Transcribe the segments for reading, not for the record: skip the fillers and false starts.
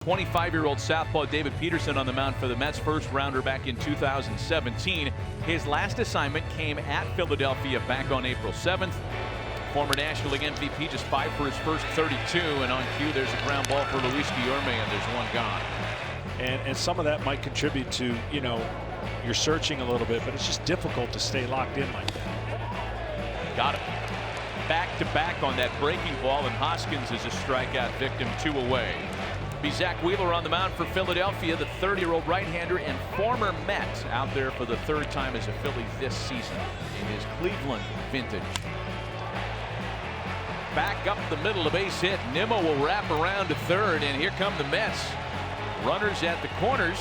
25-year-old southpaw David Peterson on the mound for the Mets, first rounder back in 2017. His last assignment came at Philadelphia back on April 7th. Former National League MVP just 5 for his first 32, and on cue there's a ground ball for Luis Guillorme, and there's one gone. And some of that might contribute to, you know, you're searching a little bit, but it's just difficult to stay locked in like that. Got him. Back to back on that breaking ball, and Hoskins is a strikeout victim, 2 away. Be Zach Wheeler on the mound for Philadelphia, the 30-year-old right-hander and former Met, out there for the 3rd time as a Philly this season in his Cleveland vintage. Back up the middle, a base hit. Nimmo will wrap around to 3rd, and here come the Mets. Runners at the corners,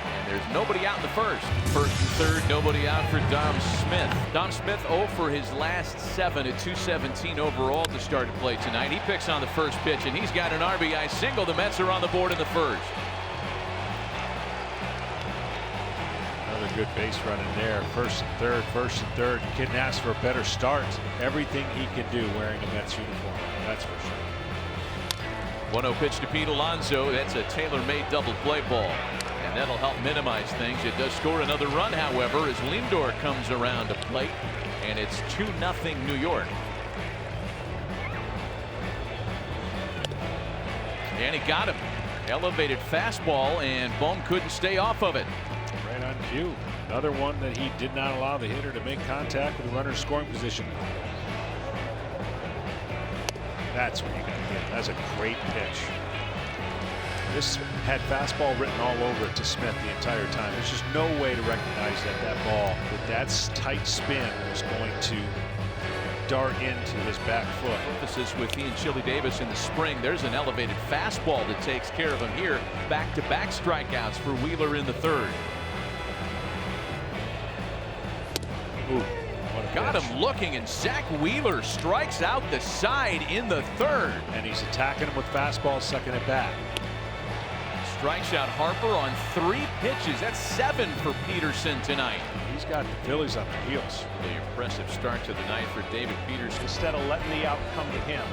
and there's nobody out in the 1st. 1st and 3rd, nobody out for Dom Smith. Dom Smith 0 for his last 7 at .217 overall to start to play tonight. He picks on the first pitch, and he's got an RBI single. The Mets are on the board in the 1st. Another good base run in there. 1st and 3rd, 1st and 3rd. You couldn't ask for a better start. Everything he can do wearing a Mets uniform, that's for sure. 1-0 pitch to Pete Alonso. That's a tailor-made double play ball, and that'll help minimize things. It does score another run, however, as Lindor comes around to plate, and it's 2-0 New York. And he got him. Elevated fastball, and Bohm couldn't stay off of it. Right on cue. Another one that he did not allow the hitter to make contact with the runner's scoring position. That's what you got to get. That's a great pitch. This had fastball written all over it to Smith the entire time. There's just no way to recognize that that ball with that tight spin was going to dart into his back foot. Emphasis with Ian Chili Davis in the spring. There's an elevated fastball that takes care of him here. Back-to-back strikeouts for Wheeler in the 3rd. Ooh. Got him looking, and Zach Wheeler strikes out the side in the 3rd. And he's attacking him with fastballs, sucking it back. Strikes out Harper on 3 pitches. That's 7 for Peterson tonight. He's got the Phillies on their heels. The impressive start to the night for David Peterson. Instead of letting the out come to him,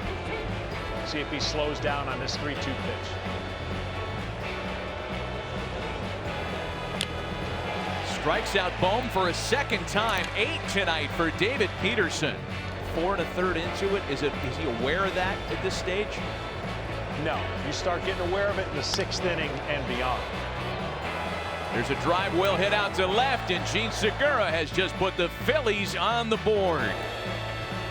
see if he slows down on this 3-2 pitch. Strikes out Bohm for a 2nd time. 8 tonight for David Peterson. 4 1/3 into it. Is he aware of that at this stage? No. You start getting aware of it in the 6th inning and beyond. There's a drive well hit out to left, and Gene Segura has just put the Phillies on the board.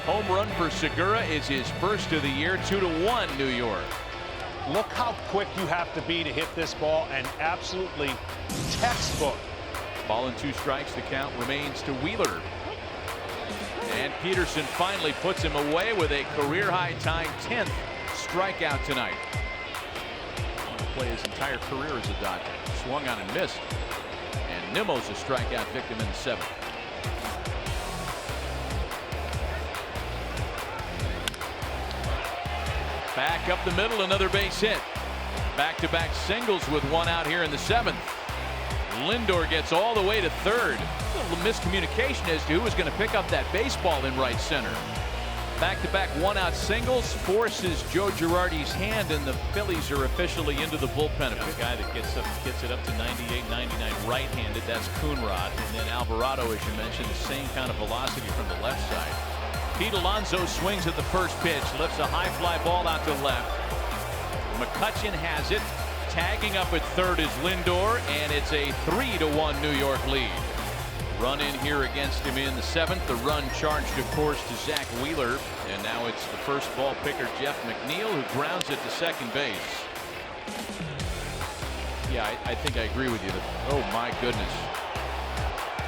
Home run for Segura is his 1st of the year. 2-1 New York. Look how quick you have to be to hit this ball, and absolutely textbook. Ball and 2 strikes. The count remains to Wheeler. And Peterson finally puts him away with a career-high tying 10th strikeout tonight. He'll play his entire career as a Dodger. Swung on and missed. And Nimmo's a strikeout victim in the 7th. Back up the middle, another base hit. Back-to-back singles with 1 out here in the 7th. Lindor gets all the way to 3rd. A little miscommunication as to who was going to pick up that baseball in right center. Back-to-back 1-out singles forces Joe Girardi's hand, and the Phillies are officially into the bullpen. A guy that gets it up to 98, 99 right-handed. That's Coonrod. And then Alvarado, as you mentioned, the same kind of velocity from the left side. Pete Alonso swings at the first pitch, lifts a high fly ball out to left. McCutchen has it. Tagging up at 3rd is Lindor, and it's a 3-1 New York lead. Run in here against him in the 7th. The run charged, of course, to Zach Wheeler, and now it's the first ball picker, Jeff McNeil, who grounds it to 2nd base. Yeah, I think I agree with you. Oh my goodness.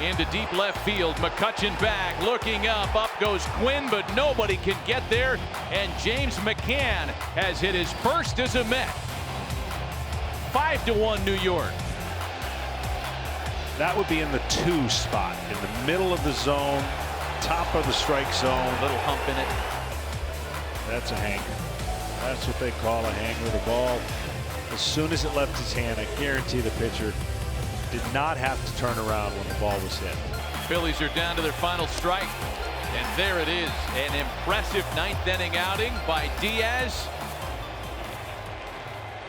Into deep left field. McCutchen back, looking up. Up goes Quinn, but nobody can get there. And James McCann has hit his 1st as a Met. 5-1 New York. That would be in the 2 spot, in the middle of the zone, top of the strike zone. Little hump in it. That's a hanger. That's what they call a hanger. The ball, as soon as it left his hand, I guarantee the pitcher did not have to turn around when the ball was hit. Phillies are down to their final strike, and there it is, an impressive 9th inning outing by Diaz.